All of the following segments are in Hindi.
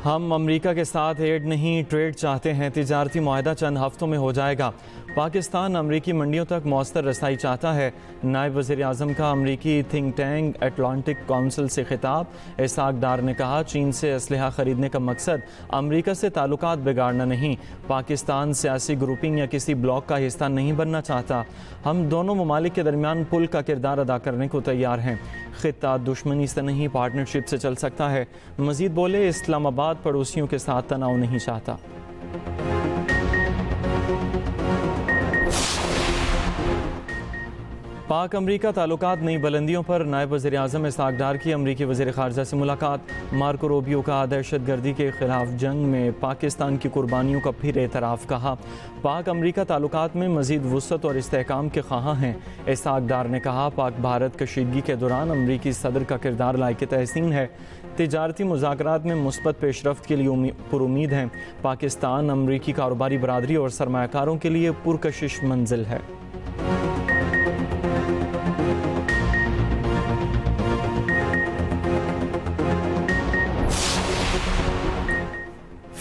हम अमेरिका के साथ एड नहीं ट्रेड चाहते हैं। तिजारती मुआहदा चंद हफ्तों में हो जाएगा। पाकिस्तान अमरीकी मंडियों तक मौसर रसाई चाहता है। नायब वज़ीर आज़म का अमरीकी थिंक टैंक अटलांटिक काउंसिल से खिताब। इसहाक डार ने कहा, चीन से असलहा ख़रीदने का मकसद अमरीका से ताल्लुकात बिगाड़ना नहीं। पाकिस्तान सियासी ग्रुपिंग या किसी ब्लॉक का हिस्सा नहीं बनना चाहता। हम दोनों ममालिक के दरमियान पुल का किरदार अदा करने को तैयार हैं। खित्ता दुश्मनी से नहीं पार्टनरशिप से चल सकता है। मज़ीद बोले, इस्लामाबाद पड़ोसियों के साथ तनाव नहीं चाहता। पाक अमरीका ताल्लुकात नई बुलंदियों पर। नायब वज़ीर आज़म इसहाक डार की अमरीकी वज़ीर ख़ारजा से मुलाकात। मार्को रूबियो का दहशत गर्दी के ख़िलाफ़ जंग में पाकिस्तान की कुर्बानियों का फिर एतराफ़। कहा, पाक अमरीका ताल्लुकात में मज़ीद वुसअत और इस्तेहकाम के ख़्वाह हैं। इसहाक डार ने कहा, पाक भारत कशीदगी के दौरान अमरीकी सदर का किरदार लायक तहसीन है। तिजारती मुज़ाकरात में मुस्बत पेशरफ्त के लिए पुरुमीद हैं। पाकिस्तान अमरीकी कारोबारी बरादरी और सरमायाकारों के लिए पुरकशिश मंजिल है।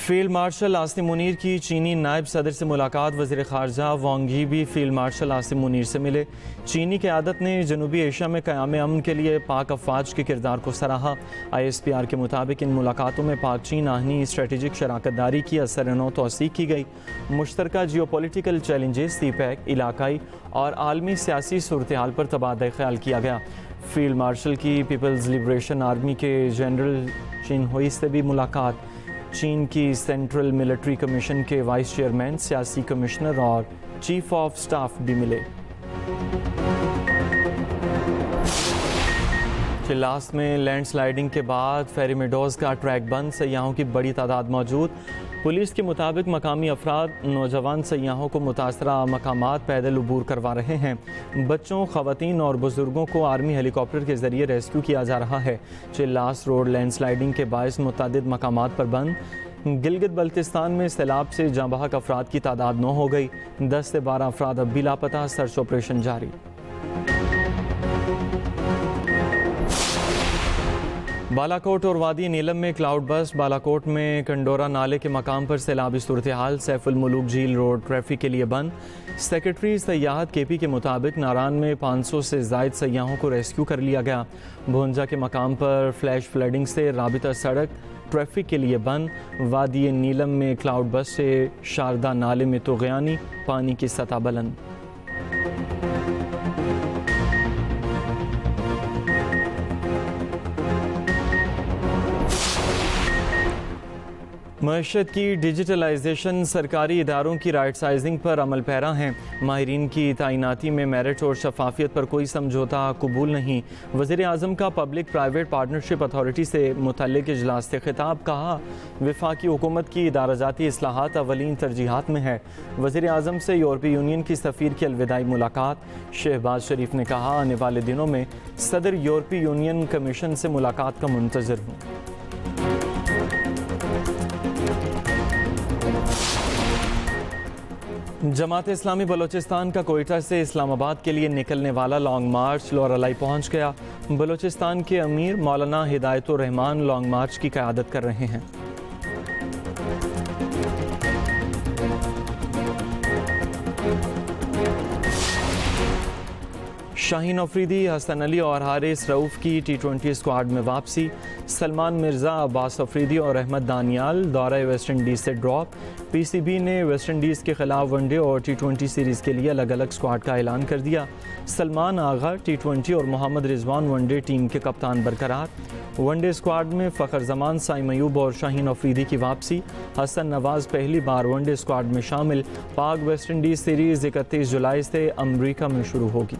फील्ड मार्शल आसिम मुनीर की चीनी नायब सदर से मुलाकात। वज़ीर ख़ारजा वांग यी भी फील्ड मार्शल आसिम मुनीर से मिले। चीनी क़यादत ने जनूबी एशिया में क़याम अमन के लिए पाक अफ़वाज के किरदार को सराहा। ISPR के मुताबिक इन मुलाकातों में पाक चीन आहनी स्ट्रेटेजिक शराकत दारी की असरनो तौसीक़ की गई। मुश्तरका जियोपॉलिटिकल चैलेंजेस, CPEC, इलाकाई और आलमी सियासी सूरत हाल पर तबादला ख्याल किया गया। फील्ड मार्शल की पीपल्स लिबरेशन आर्मी के जनरल चिनहोई से भी मुलाकात। चीन की सेंट्रल मिलिट्री कमीशन के वाइस चेयरमैन, सियासी कमिश्नर और चीफ ऑफ स्टाफ भी मिले। चिल्लास में लैंडस्लाइडिंग के बाद फेरी मेडोज का ट्रैक बंद। सयाहों की बड़ी तादाद मौजूद। पुलिस के मुताबिक मकामी अफराद नौजवान सयाहों को मुतासरा मकामात पैदल अबूर करवा रहे हैं। बच्चों, ख़वातीन और बुजुर्गों को आर्मी हेलीकॉप्टर के ज़रिए रेस्क्यू किया जा रहा है। चिल्लास रोड लैंडस्लाइडिंग के बायस मुतअद्दिद मकामात पर बंद। गिलगित बल्तिस्तान में सैलाब से जाँ बहक अफराद की तादाद 9 हो गई। 10 से 12 अफराद अब भी लापता। सर्च ऑपरेशन जारी। बालाकोट और वादी नीलम में क्लाउड बस्ट। बालाकोट में कंडोरा नाले के मकाम पर सैलाबी सूरत हाल। सैफुल मुलूक झील रोड ट्रैफिक के लिए बंद। सेक्रेटरी सयाहत KP के मुताबिक नारान में 500 से ज़ायद सयाहों को रेस्क्यू कर लिया गया। भोंजा के मकाम पर फ्लैश फ्लडिंग से राबिता सड़क ट्रैफिक के लिए बंद। वादी नीलम में क्लाउड बस्ट से शारदा नाले में तुग़यानी, पानी की सतह बुलंद। मईशत की डिजिटलाइजेशन, सरकारी इदारों की राइट साइजिंग पर अमल पैरा हैं। माहिरीन की तैनाती में मेरिट और शफाफियत पर कोई समझौता कबूल नहीं। वज़ीर आज़म का पब्लिक प्राइवेट पार्टनरशिप अथॉरिटी से मुतल्लिक़ इजलास से खिताब। कहा, वफाकी हुकूमत की इदाराजाती इस्लाहात अवलीन तरजीहात में है। वज़ीर आज़म से यूरोपीय यूनियन की सफ़ीर की अलविदाई मुलाकात। शहबाज शरीफ ने कहा, आने वाले दिनों में सदर यूरोपीय यूनियन कमीशन से मुलाकात का मुंतज़िर हूँ। जमात इस्लामी बलोचिस्तान का कोयटा से इस्लामाबाद के लिए निकलने वाला लॉन्ग मार्च लोरालाई पहुंच गया। बलोचिस्तान के अमीर मौलाना हिदायतुर रहमान लॉन्ग मार्च की क़यादत कर रहे हैं। शाहीन अफरीदी, हसन अली और हारिस रऊफ़ की T20 स्क्वाड में वापसी। सलमान मिर्ज़ा, अब्बास अफरीदी और अहमद दानियाल दौरा वेस्ट इंडीज़ से ड्रॉप। PCB ने वेस्ट इंडीज़ के ख़िलाफ़ वनडे और T20 सीरीज़ के लिए अलग अलग स्क्वाड का ऐलान कर दिया। सलमान आगा T20 और मोहम्मद रिजवान वनडे टीम के कप्तान बरकरार। वनडे स्क्वाड में फ़खर जमान, साइम अयूब और शाहीन अफरीदी की वापसी। हसन नवाज़ पहली बार वनडे स्क्वाड में शामिल। पाक वेस्ट इंडीज़ सीरीज़ 31 जुलाई से अमरीका में शुरू होगी।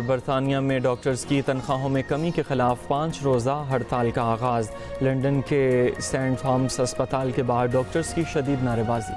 बरतानिया में डॉक्टर्स की तनख्वाहों में कमी के खिलाफ 5 रोज़ा हड़ताल का आगाज़। लंदन के सेंट थॉमस अस्पताल के बाहर डॉक्टर्स की शदीद नारेबाजी।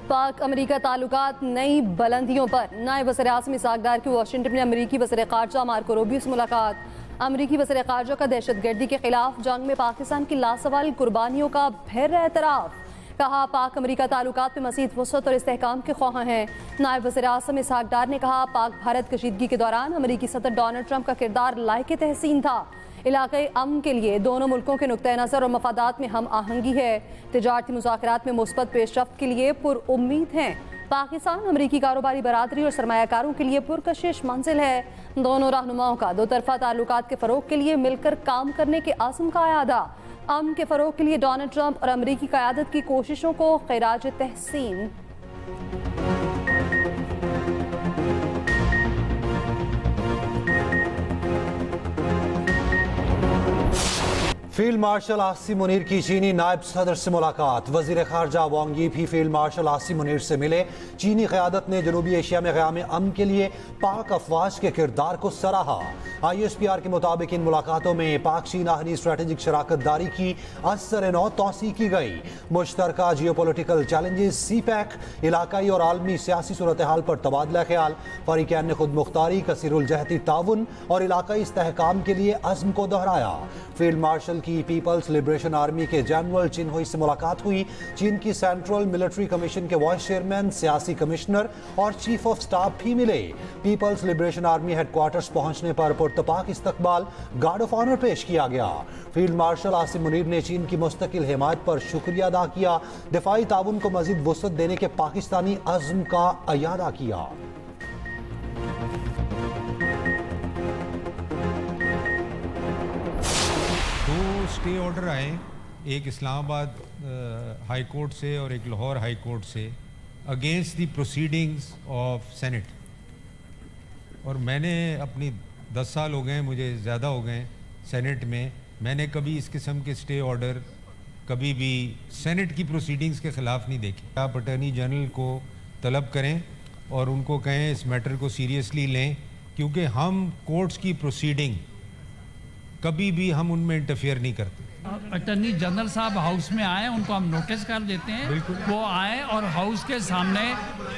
पाक अमरीका ताल्लुकात नई बुलंदियों पर। नायब वज़ीर आज़म इसहाक डार की वाशिंगटन में अमरीकी वज़ीर ख़ारजा मार्को रूबियो से मुलाकात। अमरीकी वज़ीर ख़ारजा का दहशत गर्दी के खिलाफ जंग में पाकिस्तान की लासवाल कुर्बानियों का फिर एतराफ़। कहा पाक अमरीका ताल्लुकात में मज़ीद वसअत और इस्तेहकाम के ख्वाह हैं। नायब वज़ीर आज़म इसहाक डार ने कहा पाक भारत कशीदगी के दौरान अमरीकी सदर डोनाल्ड ट्रंप का किरदार लायक तहसीन था। इलाक़ाई अमन के लिए दोनों मुल्कों के नुक्ता नज़र और मफादात में हम आहंगी है। तिजारती मुज़ाकरात में मुस्बत पेशरफ्त के लिए पुरउम्मीद हैं। पाकिस्तान अमरीकी कारोबारी बरादरी और सरमायाकारों के लिए पुरकशिश मंजिल है। दोनों रहनुमाओं का दो तरफा ताल्लुकात के फ़रोग के लिए मिलकर काम करने के आज़म का अयादा। अमन के फ़रोग के लिए डोनाल्ड ट्रंप और अमरीकी क़यादत की कोशिशों को खिराज तहसीन। फील्ड मार्शल आसिम मुनीर की चीनी नायब सदर से मुलाकात। वजीर खारजा वांग यी भी फील्ड मार्शल आसिम मुनीर से मिले। चीनी क़यादत ने जनूबी एशिया में क़याम अमन के लिए पाक अफवाज के किरदार को सराहा। ISPR के मुताबिक इन मुलाकातों में पाक चीन आहनी स्ट्रेटेजिक शराकत दारी की असर नौ तोसी की गई। मुश्तरका जियोपोलिटिकल चैलेंजेस, CPEC, इलाकाई और आलमी सियासी सूरत हाल पर तबादला ख्याल। फरीकैन ने खुद मुख्तारी, कसीरुल-जहती ताउन और इलाकाई इस्तेहकाम के लिए अज़्म को दोहराया। फील्ड मार्शल की पीपल्स लिबरेशन आर्मी के जनरल चिन्होई से मुलाकात हुई। चीन की सेंट्रल मिलिट्री कमीशन के वाइस चेयरमैन, सियासी कमिश्नर और चीफ ऑफ स्टाफ भी मिले। पीपल्स लिबरेशन आर्मी हेडक्वार्टर्स पहुंचने पर पुरतपाक इस्तकबाल, गार्ड ऑफ ऑनर पेश किया गया। फील्ड मार्शल आसिम मुनीर ने चीन की मुस्तकिल हिमायत पर शुक्रिया अदा किया। दिफाई ताउन को मजीद वुसअत देने के पाकिस्तानी अज़्म का अयादा किया। स्टे ऑर्डर आए, एक इस्लामाबाद हाई कोर्ट से और एक लाहौर हाई कोर्ट से, against the proceedings of senate. और मैंने अपनी 10 साल हो गए, मुझे ज़्यादा हो गए सेनेट में, मैंने कभी इस किस्म के स्टे ऑर्डर कभी भी सेनेट की प्रोसीडिंग्स के ख़िलाफ़ नहीं देखे। आप अटॉर्नी जनरल को तलब करें और उनको कहें इस मैटर को सीरियसली लें, क्योंकि हम कोर्ट्स की प्रोसीडिंग कभी भी हम उनमें इंटरफेयर नहीं करते। अटॉर्नी जनरल साहब हाउस में आए, उनको हम नोटिस कर देते हैं, वो आए और हाउस के सामने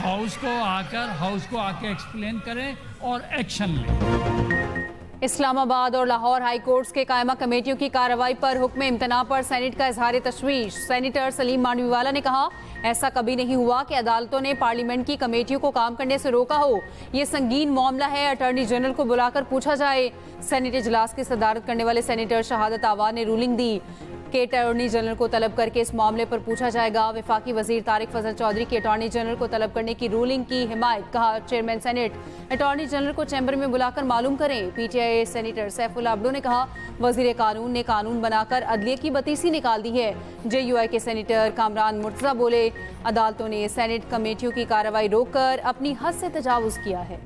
हाउस को आके एक्सप्लेन करें और एक्शन लें। इस्लामाबाद और लाहौर हाई कोर्ट्स के कायमा कमेटियों की कार्रवाई पर हुक्म इम्तना पर सेनेट का इजहार तशवीश। सेनेटर सलीम मांडवीवाला ने कहा ऐसा कभी नहीं हुआ कि अदालतों ने पार्लियामेंट की कमेटियों को काम करने से रोका हो। ये संगीन मामला है, अटॉर्नी जनरल को बुलाकर पूछा जाए। सेनेट इजलास की सदारत करने वाले सेनेटर शहादत आवाद ने रूलिंग दी कि अटॉर्नी जनरल को तलब करके इस मामले पर पूछा जाएगा। वफाकी वजीर तारिक फजल चौधरी की अटॉर्नी जनरल को तलब करने की रूलिंग की हिमायत। कहा चेयरमैन सेनेट अटॉर्नी जनरल को चैम्बर में बुलाकर मालूम करें। PTI सेनेटर सैफुल्लाह अब्दो ने कहा वजीर कानून ने कानून बनाकर अदलिया की बतीसी निकाल दी है। JUI के सेनेटर कामरान मुर्तज़ा बोले अदालतों ने सेनेट कमेटियों की कार्रवाई रोककर अपनी हद से तजावुज़ किया है।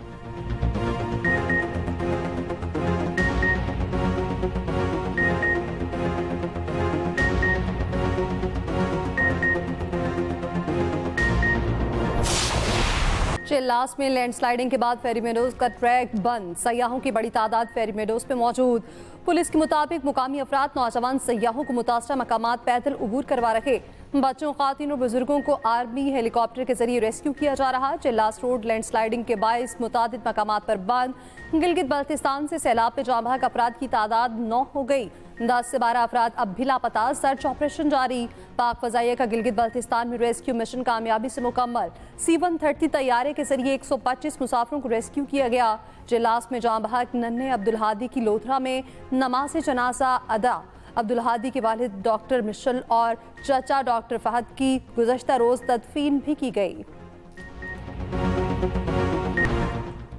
चिल्लास में लैंडस्लाइडिंग के बाद फेरी मेडोज का ट्रैक बंद। सयाहों की बड़ी तादाद फेरी मेडोज पे मौजूद। पुलिस के मुताबिक मुकामी अफराद नौजवान सयाहों को मुतासरा मकामात पैदल उबूर करवा रहे। बच्चों, खातिन और बुजुर्गों को आर्मी हेलीकॉप्टर के जरिए रेस्क्यू किया जा रहा। चिल्लास रोड लैंडस्लाइडिंग के बायस मुतादिद मकामात पर बंद। गिलगित बल्तिस्तान से सैलाब पे जाँ बहक अफराद की तादाद 9 हो गई। 10 से 12 अफराद अब भी लापता। सर्च ऑपरेशन जारी। पाक फजाइया का गिलगित बल्तिस्तान में रेस्क्यू मिशन कामयाबी से मुकम्मल। C-130 तैयारे के जरिए 125 मुसाफिरों को रेस्क्यू किया गया। चिल्लास में जाँ बहक नन्हे अब्दुल हादी की लोथरा में नमाज जनाजा अदा। अब्दुल हादी के वालिद डॉक्टर मिशल और चचा डॉक्टर फहद की गुज़श्ता रोज़ तदफीन भी की गई।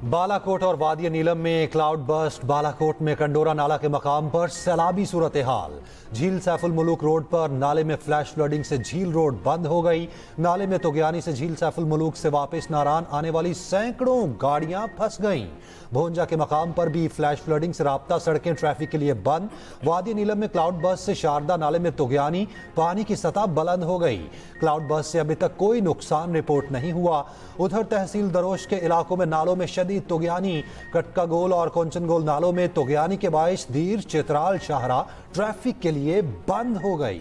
बालाकोट और वादिया नीलम में क्लाउड बर्स्ट। बालाकोट में कंडोरा नाला के मकाम पर सैलाबी सूरत हाल। झील सैफुल मुलूक रोड पर नाले में फ्लैश फ्लडिंग से झील रोड बंद हो गई। नाले में तुगयानी से झील सैफुल मुलूक से वापस नारान आने वाली सैकड़ों गाड़ियां फंस गईं। भोंजा के मकाम पर भी फ्लैश फ्लडिंग से राब्ता सड़कें ट्रैफिक के लिए बंद। वादिया नीलम में क्लाउड बर्स्ट से शारदा नाले में तुगयानी, पानी की सतह बुलंद हो गई। क्लाउड बर्स्ट से अभी तक कोई नुकसान रिपोर्ट नहीं हुआ। उधर तहसील दरोश के इलाकों में नालों में शदीद तुगयानी। कटका गोल और कोंचन गोल नालों में तुगयानी के बायस दीर, चित्राल, शाहरा ट्रैफिक के लिए बंद हो गई।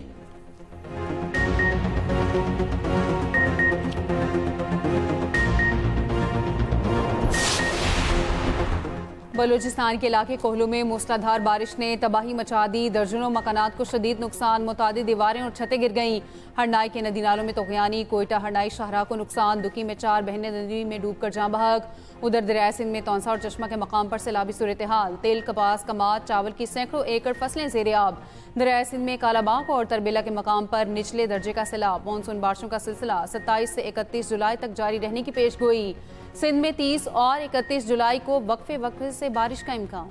बलूचिस्तान के इलाके कोहलू में मूसलाधार बारिश ने तबाही मचा दी। दर्जनों मकानात को शदीद नुकसान, मुतादिद दीवारें और छतें गिर गईं। हरनाई के नदी नालों में तोगयानी, कोयटा हरनाई शाहरा को नुकसान। दुकी में 4 बहनें नदी में डूबकर जाँ बहक। उधर दरियाए सिंध में तौंसा और चश्मा के मकाम पर सैलाबी सूरत हाल। तेल, कपास, कमाद, चावल की सैकड़ों एकड़ फसलें ज़ेर-ए-आब। दरियाए सिंध में कालाबाग और तरबेला के मकाम पर निचले दर्जे का सैलाब। मानसून बारिशों का सिलसिला 27 से 31 जुलाई तक जारी रहने की पेशगोई। सिंध में 30 और 31 जुलाई को वक्फे से बारिश का इम्कान।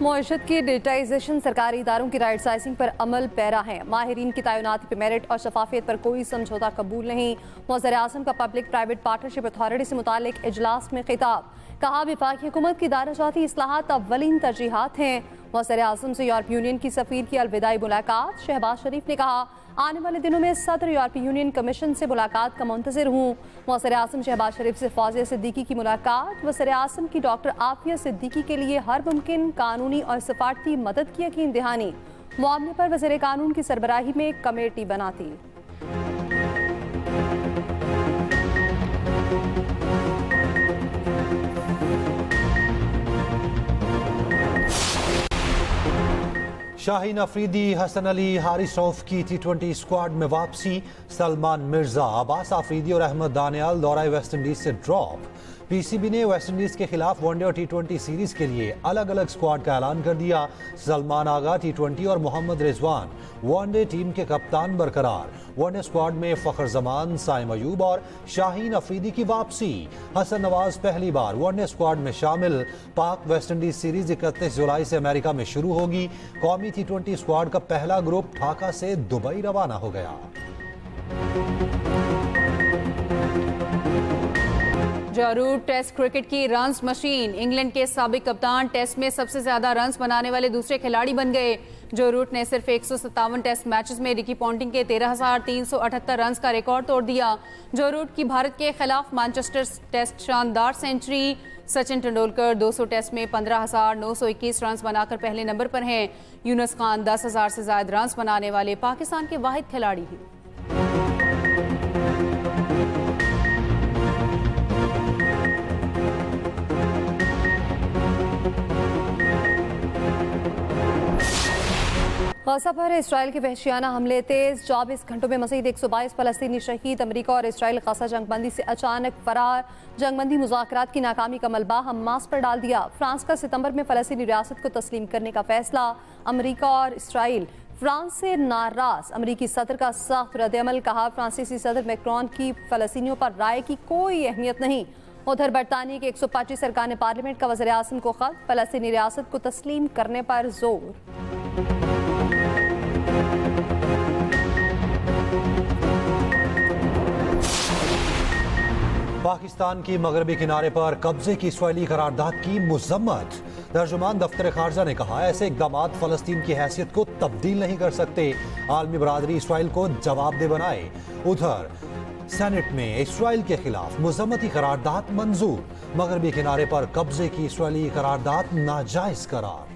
मुआशरत की डिजिटाइजेशन सरकारी इदारों की राइट साइजिंग पर अमल पैरा है। माहिरीन की तैनाती पर मेरिट और शफाफियत पर कोई समझौता कबूल नहीं। वज़ीर आज़म का पब्लिक प्राइवेट पार्टनरशिप अथॉरिटी से मुतालिक इजलास में खिताब। कहा, वफाकी हुकूमत की दायराजाती इस्लाहात अव्वलीन तरजीहात हैं। वज़ीर आज़म से यूरोपीय यूनियन की सफ़ीर की अलविदाई मुलाकात। शहबाज शरीफ ने कहा, आने वाले दिनों में सदर यूरोपीय यूनियन कमीशन से मुलाकात का मुंतज़िर हूँ। वज़ीर आज़म शहबाज शरीफ से फौजिया सिद्दीकी की मुलाकात। वज़ीर आज़म की डॉक्टर आफिया सिद्दीकी के लिए हर मुमकिन कानूनी और सफारती मदद की यकीन दहानी। मामले पर वज़ीर कानून की सरबराही में कमेटी बनाती। शाहीन अफरीदी, हसन अली, हारिस रऊफ की T20 स्क्वाड में वापसी। सलमान मिर्जा, अब्बास आफरीदी और अहमद दानियाल दौरा वेस्ट इंडीज से ड्रॉप। पीसीबी ने वेस्ट इंडीज के खिलाफ वनडे और T20 सीरीज के लिए अलग अलग स्क्वाड का ऐलान कर दिया। सलमान आगा T20 और मोहम्मद रिजवान वनडे टीम के कप्तान बरकरार। वनडे स्क्वाड में फखर जमान, साइम अयूब और शाहीन अफरीदी की वापसी। हसन नवाज पहली बार वनडे स्क्वाड में शामिल। पाक वेस्ट इंडीज सीरीज 31 जुलाई से अमेरिका में शुरू होगी। कौमी T20 स्क्वाड का पहला ग्रुप ढाका से दुबई रवाना हो गया। जो रूट टेस्ट क्रिकेट की रन्स मशीन। इंग्लैंड के साबिक कप्तान टेस्ट में सबसे ज्यादा रन्स बनाने वाले दूसरे खिलाड़ी बन गए। जो रूट ने सिर्फ 157 टेस्ट मैचेस में रिकी पॉन्टिंग के 13,378 रन्स का रिकॉर्ड तोड़ दिया। जो रूट की भारत के खिलाफ मैनचेस्टर टेस्ट शानदार सेंचुरी। सचिन तेंदुलकर 200 टेस्ट में 15,921 रन्स बनाकर पहले नंबर पर हैं। यूनुस खान 10,000 से ज्यादा रन्स बनाने वाले पाकिस्तान के वाहिद खिलाड़ी हैं। गाज़ा पर इसराइल के वहशियाना हमले तेज। 24 घंटों में मज़ीद 122 फ़लस्तीनी शहीद। अमरीका और इसराइल गाज़ा जंगबंदी से अचानक फरार। जंगबंदी मुज़ाकरात की नाकामी का मलबा हमास पर डाल दिया। फ्रांस का सितंबर में फ़लस्तीनी रियासत को तस्लीम करने का फैसला। अमरीका और इसराइल फ्रांस से नाराज। अमरीकी सदर का सख्त रद्द-ए-अमल। कहा, फ्रांसीसी सदर मैक्रोन की फ़लस्तीनियों पर राय की कोई अहमियत नहीं। उधर बरतानिया के 125 अरकान पार्लियामेंट का वज़ीर आज़म को ख़त। फ़लस्तीनी रियासत को तस्लीम करने पर जोर। पाकिस्तान की मगरबी किनारे पर कब्जे की इसराइली करारदाद की मुज़म्मत। तर्जुमान दफ्तर खारजा ने कहा, ऐसे इक़दामात फ़लस्तीन की हैसियत को तब्दील नहीं कर सकते। आलमी बरादरी इसराइल को जवाबदेह बनाए। उधर सेनेट में इसराइल के खिलाफ मुज़म्मती करारदाद मंजूर। मगरबी किनारे पर कब्जे की इसराइली करारदाद नाजायज करार।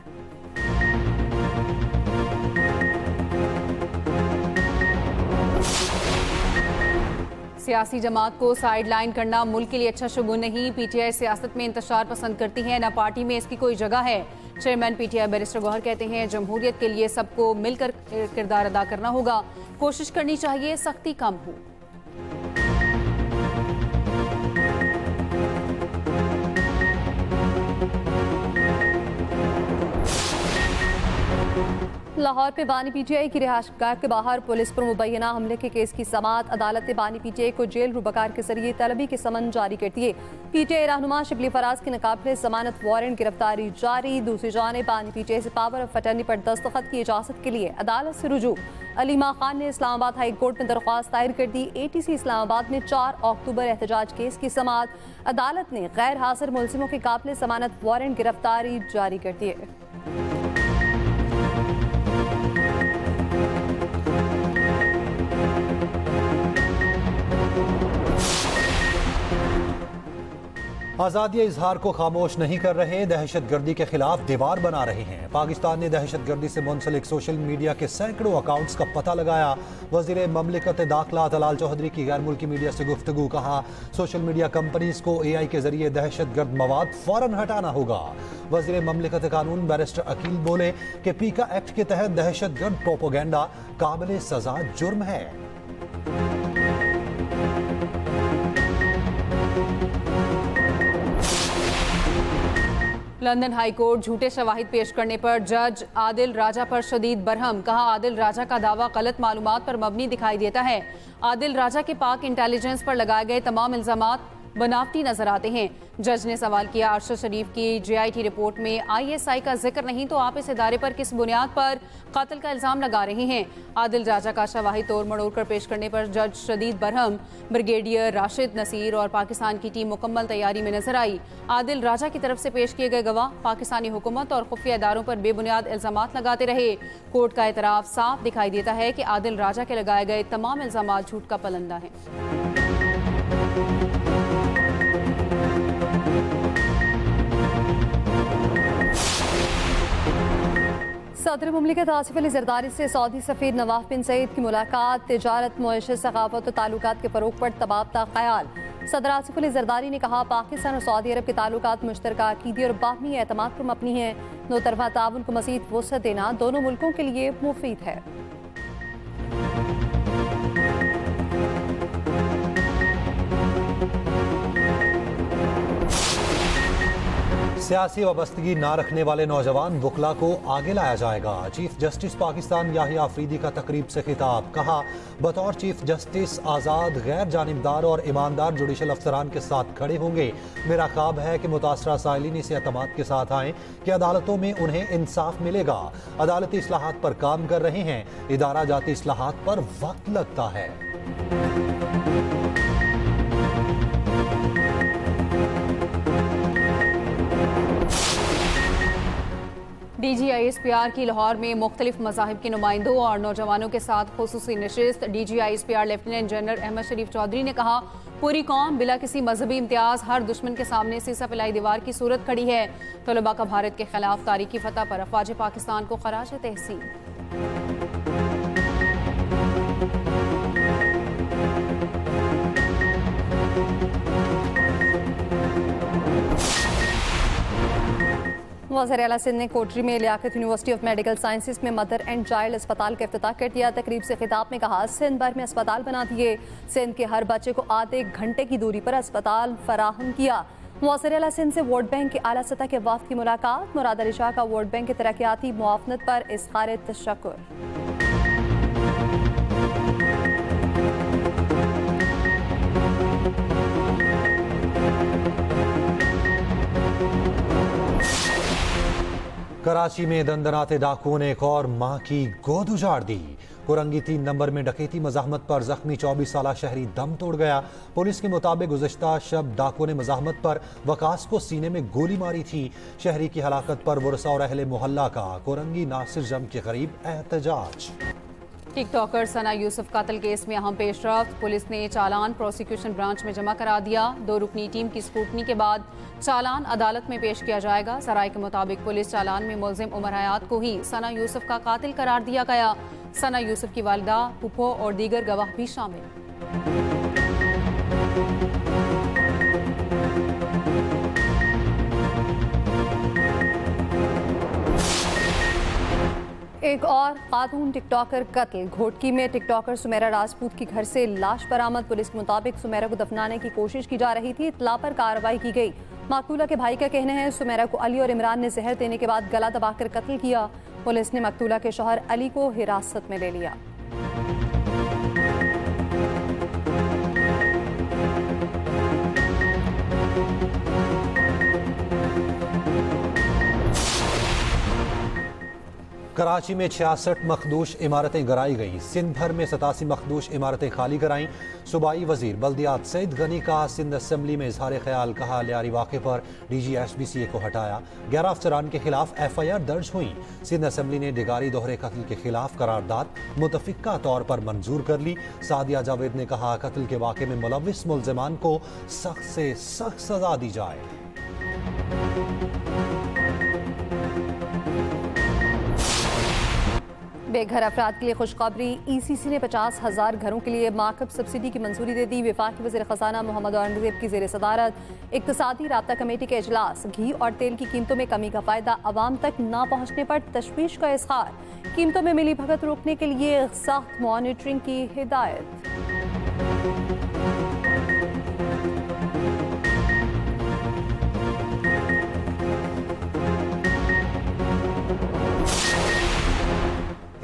सियासी जमात को साइड लाइन करना मुल्क के लिए अच्छा शुगुन नहीं। पीटीआई सियासत में इंतशार पसंद करती है, न पार्टी में इसकी कोई जगह है। चेयरमैन पीटीआई बैरिस्टर गौहर कहते हैं, जमहूरियत के लिए सबको मिलकर किरदार अदा करना होगा। कोशिश करनी चाहिए सख्ती कम हो। लाहौर पे बानी पीटीआई की रिहायशगाह के बाहर पुलिस पर मुबैना हमले के केस की समाअत। अदालत ने बानी पीटीआई को जेल रूबकार के जरिए तलबी के समन जारी कर दिए। पीटीआई रहनुमा शिबली फराज के नकाबले जमानत वारंट गिरफ्तारी जारी। दूसरी जानिब बानी पीटीआई से पावर ऑफ अटर्नी पर दस्तखत की इजाजत के लिए अदालत से रुजू। अलीमा खान ने इस्लामाबाद हाई कोर्ट में दरख्वास्त दायर कर दी। एटीसी इस्लामाबाद में 4 अक्टूबर एहतजाज केस की समाअत। अदालत ने गैर हाजिर मुलजिमों के काबिले जमानत वारंट गिरफ्तारी जारी कर दिए। आज़ादी इजहार को खामोश नहीं कर रहे, दहशत गर्दी के खिलाफ दीवार बना रहे हैं। पाकिस्तान ने दहशत गर्दी से मुंसलिक सोशल मीडिया के सैकड़ों अकाउंट्स का पता लगाया। वज़ीर ममलिकत दाखिला तलाल चौधरी की गैर मुल्की मीडिया से गुफ्तगू। कहा, सोशल मीडिया कंपनीज को AI के जरिए दहशत गर्द मवाद फौरन हटाना होगा। वज़ीर ममलिकत कानून बैरिस्टर अकील बोले कि पीका एक्ट के तहत दहशत गर्द प्रोपोगेंडा काबिल सजा जुर्म है। लंदन हाई कोर्ट झूठे शवाहिद पेश करने पर जज आदिल राजा पर शदीद बरहम। कहा, आदिल राजा का दावा गलत मालूमात पर मबनी दिखाई देता है। आदिल राजा के पाक इंटेलिजेंस पर लगाए गए तमाम इल्जामात बनावटी नजर आते हैं। जज ने सवाल किया, अरशद शरीफ की JIT रिपोर्ट में ISI का जिक्र नहीं तो आप इस इदारे पर किस बुनियाद पर कत्ल का इल्जाम लगा रहे हैं। आदिल राजा का शवाहिद तोड़ मड़ोड़ कर पेश करने पर जज शदीद बरहम। ब्रिगेडियर राशिद नसीर और पाकिस्तान की टीम मुकम्मल तैयारी में नजर आई। आदिल राजा की तरफ से पेश किए गए गवाह पाकिस्तानी हुकूमत और खुफिया इदारों पर बेबुनियाद इल्जामात लगाते रहे। कोर्ट का एतराफ साफ दिखाई देता है कि आदिल राजा के लगाए गए तमाम इल्जामात झूठ का पलंदा है। सदर मुमलिकत आसिफ अली जरदारी से सऊदी सफीर नवाफ बिन सईद की मुलाकात। तिजारत, मुआशरत, सकाफत और ताल्लुकात के फरोग पर तबादला ख्याल। सदर आसिफ अली जरदारी ने कहा, पाकिस्तान और सऊदी अरब के ताल्लुकात मुश्तरका अकीदे और बाहमी एतमाद पर मबनी हैं। दो तरफा ताउन को मज़ीद वुसअत देना दोनों मुल्कों के लिए मुफीद है। सियासी वाबस्तगी ना रखने वाले नौजवान वकला को आगे लाया जाएगा। चीफ जस्टिस पाकिस्तान याहिया अफरीदी का तकरीब से खिताब। कहा, बतौर चीफ जस्टिस आज़ाद, गैर जानिबदार और ईमानदार जुडिशल अफसरान के साथ खड़े होंगे। मेरा ख्वाब है कि मुतासरा साइलिन इस एतमाद के साथ आएँ कि अदालतों में उन्हें इंसाफ मिलेगा। अदालती इस्लाहात पर काम कर रहे हैं। इदारा जाती इस्लाहात पर वक्त लगता है। DGISPR की लाहौर में मुख्तलिफ मज़ाहिब के नुमाइंदों और नौजवानों के साथ खुसूसी नशिस्त। DGISPR लेफ्टिनेंट जनरल अहमद शरीफ चौधरी ने कहा, पूरी कौम बिला किसी मजहबी इम्तियाज हर दुश्मन के सामने सीसा फैलाई दीवार की सूरत खड़ी है। तलबा का भारत के खिलाफ तारीखी फतह पर अफवाज पाकिस्तान को खराज तहसीन। वज़ीर आला सिंध ने कोटरी में Liaquat university of medical sciences में मदर एंड चाइल्ड अस्पताल का इफ्तिताह कर दिया। तकरीब से खिताब में कहा, सिंध भर में अस्पताल बना दिए। सिंध के हर बच्चे को आधे घंटे की दूरी पर अस्पताल फराहम किया। वज़ीर आला सिंध से वोट बैंक के आला सतह के वफ़द की मुलाकात। मुराद अली शाह का वोट बैंक के तरक्याती मुआवनत पर इज़हार तशक्कुर। कराची में दंदनाते डाकुओं ने एक और मां की गोद उजाड़ दी। कुरंगी 3 नंबर में डकैती मज़ाहमत पर जख्मी 24 साला शहरी दम तोड़ गया। पुलिस के मुताबिक गुज़श्ता शब डाकुओं ने मज़ाहमत पर वकास को सीने में गोली मारी थी। शहरी की हलाकत पर वरसा और अहले मोहल्ला का कुरंगी नासिर जम के करीब एहतजाज। टिकटॉकर सना यूसुफ कत्ल केस में अहम पेशरफ्त। पुलिस ने चालान प्रोसिक्यूशन ब्रांच में जमा करा दिया। 2 रुकनी टीम की स्क्रूटनी के बाद चालान अदालत में पेश किया जाएगा। सराय के मुताबिक पुलिस चालान में मुल्जिम उमर हयात को ही सना यूसुफ का कातिल करार दिया गया। सना यूसुफ की वालिदा, पुप्पो और दीगर गवाह भी शामिल। एक और खातून टिकटॉकर कत्ल। घोटकी में टिकटॉकर सुमेरा राजपूत की घर से लाश बरामद। पुलिस के मुताबिक सुमेरा को दफनाने की कोशिश की जा रही थी। इत्तला पर कार्रवाई की गई। मकतूला के भाई का कहना है, सुमेरा को अली और इमरान ने जहर देने के बाद गला दबाकर कत्ल किया। पुलिस ने मकतूला के शौहर अली को हिरासत में ले लिया। कराची में 66 मखदूश इमारतें गिराई गई। सिंध भर में 87 मखदूश इमारतें खाली कराईं। सूबाई वजीर बल्दियात सईद गनी का सिंध असम्बली में इजहार ख्याल, कहा लियारी वाक़े पर DGSBCA को हटाया। 11 अफसरान के खिलाफ FIR दर्ज हुई। सिंध असम्बली ने डिगारी दोहरे कत्ल के खिलाफ करारदाद मुतफ़िक़ा तौर पर मंजूर कर ली। सादिया जावेद ने कहा, कत्ल के वाक़े में मुलव्विस मुल्ज़िमान को सख्त से सख्त सजा दी जाए। बेघर अफराद के लिए खुशखबरी, ECC ने 50,000 घरों के लिए मार्कअप सब्सिडी की मंजूरी दे दी। वफाकी वज़ीर ख़ज़ाना मोहम्मद औरंगज़ेब की ज़ेर सदारत इक़्तिसादी राब्ता कमेटी के इजलास। घी और तेल की कीमतों में कमी का फ़ायदा आवाम तक ना पहुँचने पर तशवीश का इज़हार। कीमतों में मिली भगत रोकने के लिए सख्त मॉनिटरिंग की हिदायत।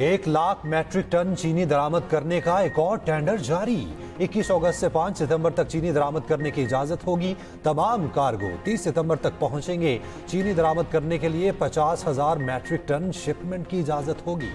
एक लाख मैट्रिक टन चीनी दरामद करने का एक और टेंडर जारी। 21 अगस्त से 5 सितंबर तक चीनी दरामद करने की इजाजत होगी। तमाम कार्गो 30 सितंबर तक पहुंचेंगे। चीनी दरामद करने के लिए 50,000 मैट्रिक टन शिपमेंट की इजाजत होगी।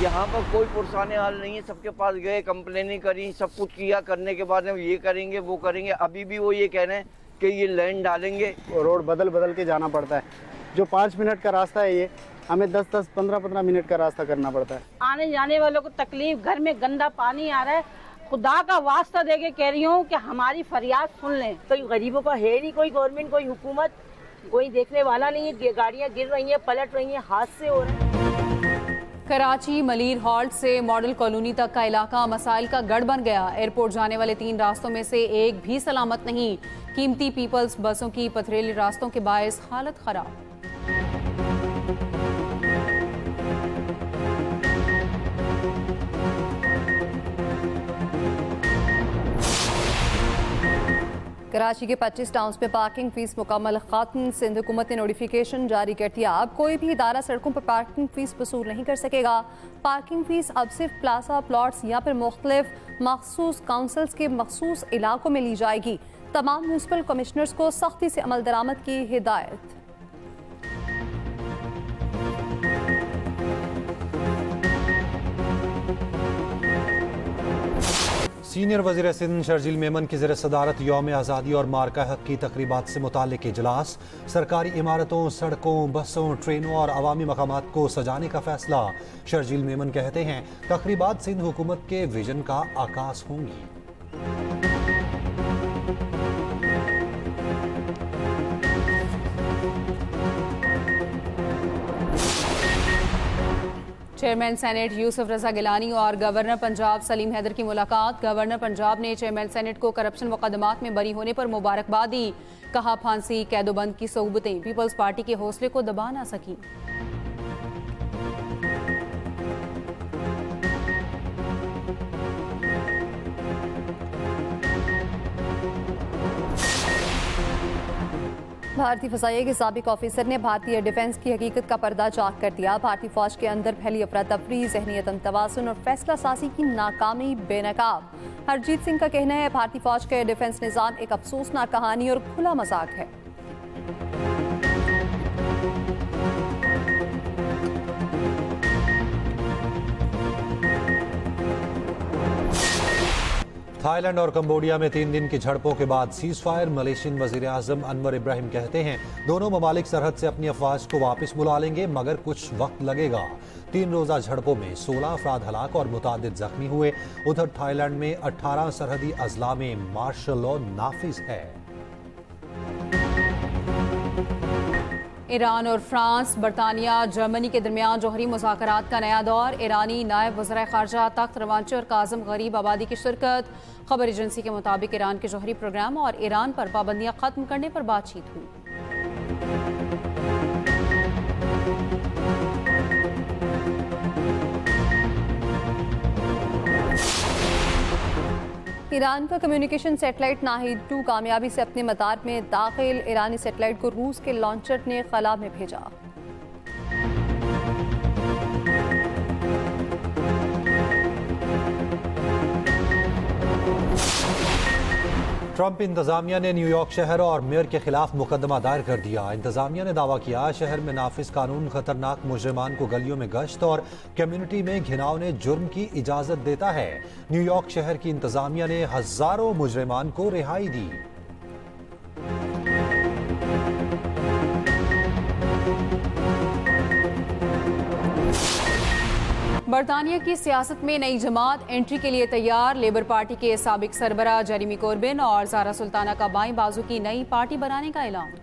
यहाँ पर कोई पुरसाने हाल नहीं है। सबके पास गए, कंप्लेनें करी, सब कुछ किया, करने के बाद ये करेंगे वो करेंगे। अभी भी वो ये कह रहे हैं कि ये लाइन डालेंगे। रोड बदल बदल के जाना पड़ता है। जो 5 मिनट का रास्ता है ये हमें 10-10, 15-15 मिनट का रास्ता करना पड़ता है। आने जाने वालों को तकलीफ, घर में गंदा पानी आ रहा है। खुदा का वास्ता दे के कह रही हूँ कि हमारी फरियाद सुन लें। कोई गरीबों का है नहीं, कोई गवर्नमेंट, कोई हुकूमत, कोई देखने वाला नहीं है। गाड़ियाँ गिर रही हैं, पलट रही हैं, हादसे हो रहे हैं। कराची मलीर हॉल्ट से मॉडल कॉलोनी तक का इलाका मसाइल का गढ़ बन गया। एयरपोर्ट जाने वाले 3 रास्तों में से एक भी सलामत नहीं। कीमती पीपल्स बसों की पथरीली रास्तों के बायस हालत खराब। कराची के 25 टाउन्स में पार्किंग फीस मुकम्मल खत्म। सिंध हुकूमत ने नोटिफिकेशन जारी कर दिया। अब कोई भी इदारा सड़कों पर पार्किंग फीस वसूल नहीं कर सकेगा। पार्किंग फीस अब सिर्फ प्लाजा प्लॉट्स या फिर मुख्तलिफ मखसूस काउंसिल्स के मखसूस इलाकों में ली जाएगी। तमाम म्यूनसिपल कमिश्नर्स को सख्ती से अमल दरामद की हिदायत। सीनियर वज़ीर सिंध शर्जील मेमन की ज़ेर सदारत यौम आज़ादी और मार्का हक की तकरीबात से मुताल्लिक़ इजलास। सरकारी इमारतों, सड़कों, बसों, ट्रेनों और अवामी मकामात को सजाने का फैसला। शर्जील मेमन कहते हैं, तकरीबात सिंध हुकूमत के विजन का आकाश होंगी। चेयरमैन सेनेट यूसुफ रजा गिलानी और गवर्नर पंजाब सलीम हैदर की मुलाकात। गवर्नर पंजाब ने चेयरमैन सेनेट को करप्शन मुकदमात में बरी होने पर मुबारकबाद दी। कहा, फांसी कैदोबंद की सोबतें पीपल्स पार्टी के हौसले को दबा ना सकी। भारतीय फ़ज़ाइया के साबिक ऑफिसर ने भारतीय डिफेंस की हकीकत का पर्दा चाक कर दिया। भारतीय फौज के अंदर फैली अफरा तफरी, ज़हनियत तवाज़ुन और फैसला साजी की नाकामी बेनकाब। हरजीत सिंह का कहना है, भारतीय फौज के डिफेंस निज़ाम एक अफसोसनाक कहानी और खुला मजाक है। थाईलैंड और कंबोडिया में 3 दिन की झड़पों के बाद सीज फायर। मलेशियन वजीर आजम अनवर इब्राहिम कहते हैं, दोनों ममालिक सरहद से अपनी अफवाज को वापस बुला लेंगे, मगर कुछ वक्त लगेगा। 3 रोज़ा झड़पों में 16 अफराद हलाक और मुतादिद जख्मी हुए। उधर थाईलैंड में 18 सरहदी अजला में मार्शल लॉ नाफिज है। ईरान और फ्रांस, बरतानिया, जर्मनी के दरमियान जौहरी मुज़ाकरात का नया दौर। ईरानी नायब वज़ीर ख़ारजा तख्त रवांचे और काज़म गरीब आबादी की शिरकत। खबर एजेंसी के मुताबिक ईरान के जौहरी प्रोग्राम और ईरान पर पाबंदियाँ ख़त्म करने पर बातचीत हुई। ईरान का कम्युनिकेशन सैटेलाइट नाहिद-2 कामयाबी से अपने मदार में दाखिल। ईरानी सैटेलाइट को रूस के लॉन्चर ने खला में भेजा। ट्रंप इंतजामिया ने न्यूयॉर्क शहर और मेयर के खिलाफ मुकदमा दायर कर दिया। इंतजामिया ने दावा किया शहर में नाफिज कानून खतरनाक मुजरिमान को गलियों में गश्त और कम्युनिटी में घिनौने जुर्म की इजाजत देता है। न्यूयॉर्क शहर की इंतजामिया ने हजारों मुजरिमान को रिहाई दी। बरतानिया की सियासत में नई जमात एंट्री के लिए तैयार। लेबर पार्टी के साबिक सरबराह जेरेमी कोर्बिन और ज़ारा सुल्ताना का बाएं बाजू की नई पार्टी बनाने का ऐलान।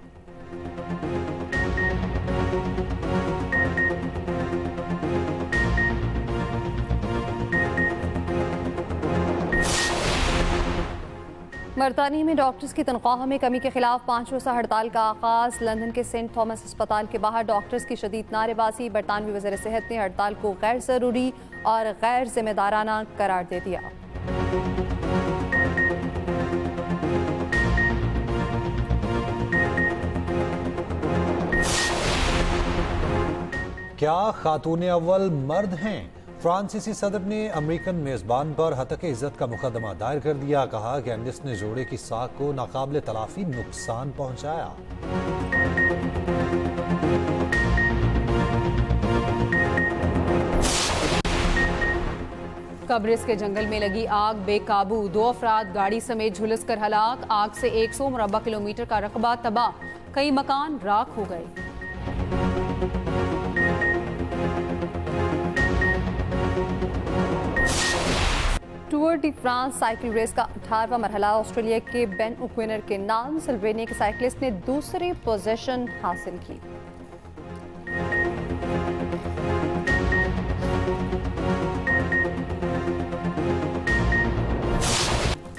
बरतानिया में डॉक्टर्स की तनख्वाह में कमी के खिलाफ 5 रोज़ा हड़ताल का आगाज। लंदन के सेंट थॉमस अस्पताल के बाहर डॉक्टर्स की शदीद नारेबाजी। बरतानवी वज़ीर सेहत ने हड़ताल को गैर ज़रूरी और गैर जिम्मेदाराना करार दे दिया। क्या खातून अव्वल मर्द हैं? फ्रांसीसी सदर ने अमेरिकन मेजबान पर हतके इज्जत का मुकदमा दायर कर दिया। कहा कि एंडिस ने जोड़े की साख को नाकाबिले तलाफी नुकसान पहुंचाया। कब्रिस के जंगल में लगी आग बेकाबू। 2 अफराद गाड़ी समेत झुलस कर हलाक। आग से 100 मुरब्बा किलोमीटर का रकबा तबाह। कई मकान राख हो गए। Tour de France cycle race का 18वां मरहला ऑस्ट्रेलिया के बेन ओक्विनर के नाम। सिल्वेनिया के साइकिलिस्ट ने दूसरी पोजीशन हासिल की।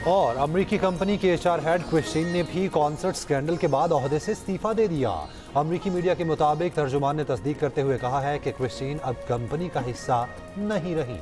और अमेरिकी कंपनी के HR हेड क्रिस्टीन ने भी कॉन्सर्ट स्कैंडल के बाद ओहदे से इस्तीफा दे दिया। अमेरिकी मीडिया के मुताबिक तर्जुमान ने तस्दीक करते हुए कहा है कि क्रिस्टीन अब कंपनी का हिस्सा नहीं रही।